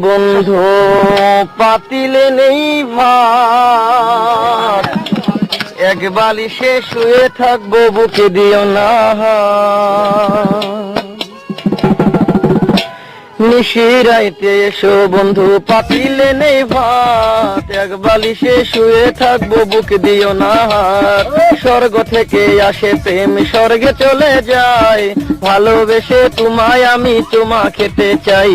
বন্ধু পাতিলে নেই ভাত, এক বালিশে শুয়ে থাকবো, বুকে দিও না। নিশিরাইতে এসো বন্ধু পাতিলে নেই ভাত, এক বালিশে শুয়ে থাকবো, বুকে দিও না। স্বর্গ থেকে আসে প্রেম, স্বর্গে চলে যায়, ভালোবেসে তোমায় আমি চুমা খেতে চাই।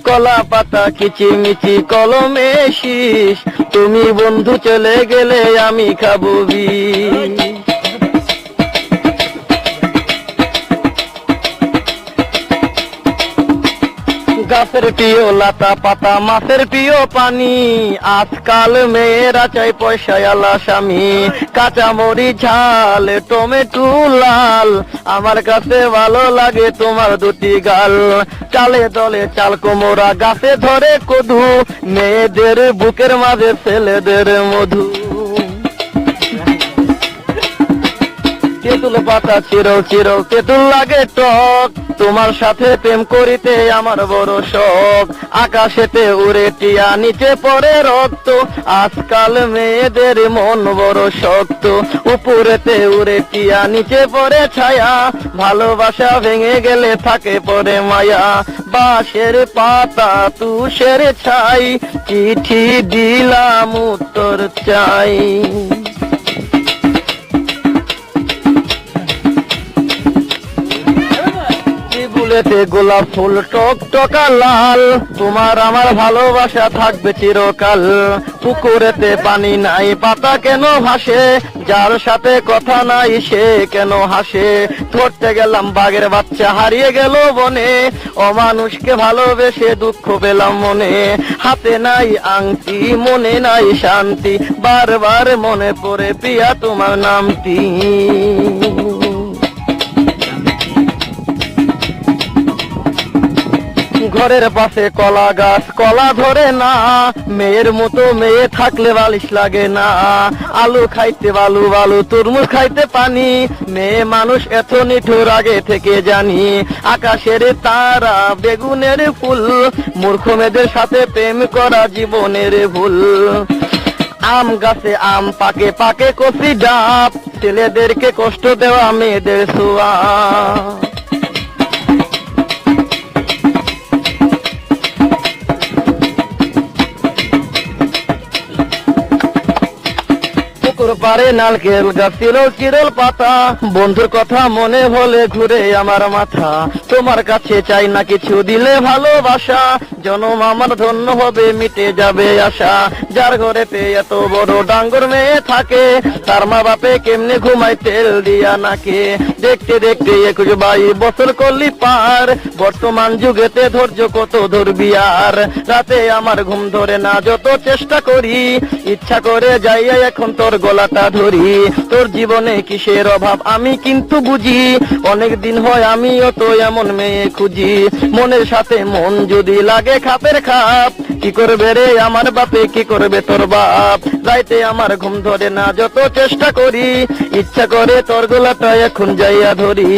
কলা পাতা কিচিমিচি কলমে শীষ, তুমি বন্ধু চলে গেলে আমি খাবো বিষ। গাছের প্রিয় লাতা পাতা, মাছের প্রিয় পানি, আজকাল মেয়েরা চাই পয়সায় আলা স্বামী। কাঁচামরিচ ঝাল, টমেটো লাল, আমার কাছে ভালো লাগে তোমার দুটি গাল। চালে দলে চাল কোমরা, গাছে ধরে কদু, মেয়েদের বুকের মাঝে ছেলেদের মধু। তেঁতুল পাতা চিরো চিরো, তেঁতুল লাগে টক, তোমার সাথে প্রেম করিতে আমার বড় শখ। আকাশেতে উড়ে টিয়া, নিচে পড়ে রক্ত, আজকাল মেয়েদের মন বড় শক্ত। উপরেতে উড়ে টিয়া, নিচে পড়ে ছায়া, ভালোবাসা ভেঙে গেলে থাকে পরে মায়া। বাঁশের পাতা তুষের ছাই, চিঠি দিলাম উত্তর চাই। ফুলেতে গোলাপ ফুল টক টকা লাল, তোমার আমার ভালোবাসা থাকবে চিরকাল। পুকুরেতে পানি নাই, পাতা কেন ভাসে, যার সাথে কথা নাই সে কেন হাসে। ধরতে গেলাম বাঘের বাচ্চা, হারিয়ে গেল বনে, অমানুষকে ভালোবেসে দুঃখ পেলাম মনে। হাতে নাই আংটি, মনে নাই শান্তি, বারবার মনে পড়ে প্রিয়া তোমার নামটি। ঘরের পাশে কলা গাছ, কলা ধরে না, মেয়ের মতো মেয়ে থাকলে বালিশ লাগে না। আলু খাইতে বালু বালু, তরমুজ খাইতে পানি, মেয়ে মানুষ এত নিঠুর আগে থেকে জানি। আকাশের তারা, বেগুনের ফুল, মূর্খ মেয়েদের সাথে প্রেম করা জীবনের ভুল। আম গাছে আম পাকে, পাকে কচি ডাব, ছেলেদেরকে কষ্ট দেওয়া মেয়েদের ছোঁয়া। পারে নারকেল গাছ, চিরল চিরল পাতা, বন্ধুর কথা মনে হলে ঘুরে আমার মাথা। তোমার কাছে চাই না কিছু, দিলে ভালোবাসা, জনম আমার ধন্য হবে, মিটে যাবে আশা। যার ঘরেতে এত বড় ডাঙ্গর মেয়ে থাকে, তার মা বাপে কেমনে ঘুমায় তেল দিয়া নাকে। দেখতে দেখতে 21-22 বছর করলি পার, বর্তমান যুগেতে ধৈর্য কত ধরবি আর। রাতে আমার ঘুম ধরে না, যত চেষ্টা করি, ইচ্ছা করে যাইয়া এখন তোর গলাটা ধরি। তোর জীবনে কিসের অভাব আমি কিন্তু বুঝি, অনেক দিন হয় আমিও তো এমন মেয়ে খুঁজি। মনের সাথে মন যদি লাগে খাপের খাপ, কি করবে রে আমার বাপে, কি করবে তোর বাপ। রাইতে আমার ঘুম ধরে না, যত চেষ্টা করি, ইচ্ছা করে তোর গলাটা এখন যাইয়া ধরি।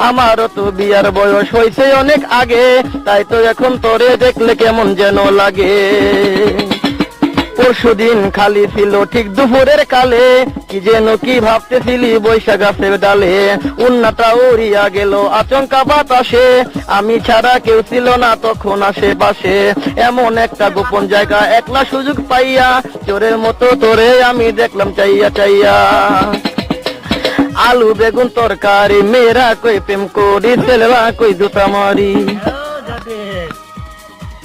আমারও তো বিয়ার বয়স হয়েছে অনেক আগে, তাই তো এখন তোরে দেখলে কেমন যেন লাগে। পরশুদিন খালি ছিল ঠিক দুপুরের কালে, কি যেন কি ভাবতেছিলি বৈশাখ গাছের ডালে। উন্নাটা উড়িয়া গেল আচমকা বাতাসে, আমি ছাড়া কেউ ছিল না তখন আশেপাশে। এমন একটা গোপন জায়গা একলা সুযোগ পাইয়া, চোরের মতো তোরে আমি দেখলাম চাইয়া চাইয়া। আলু বেগুন তরকারি, মেয়েরা কই প্রেম করি, ছেলেরা কই জুতা মারি।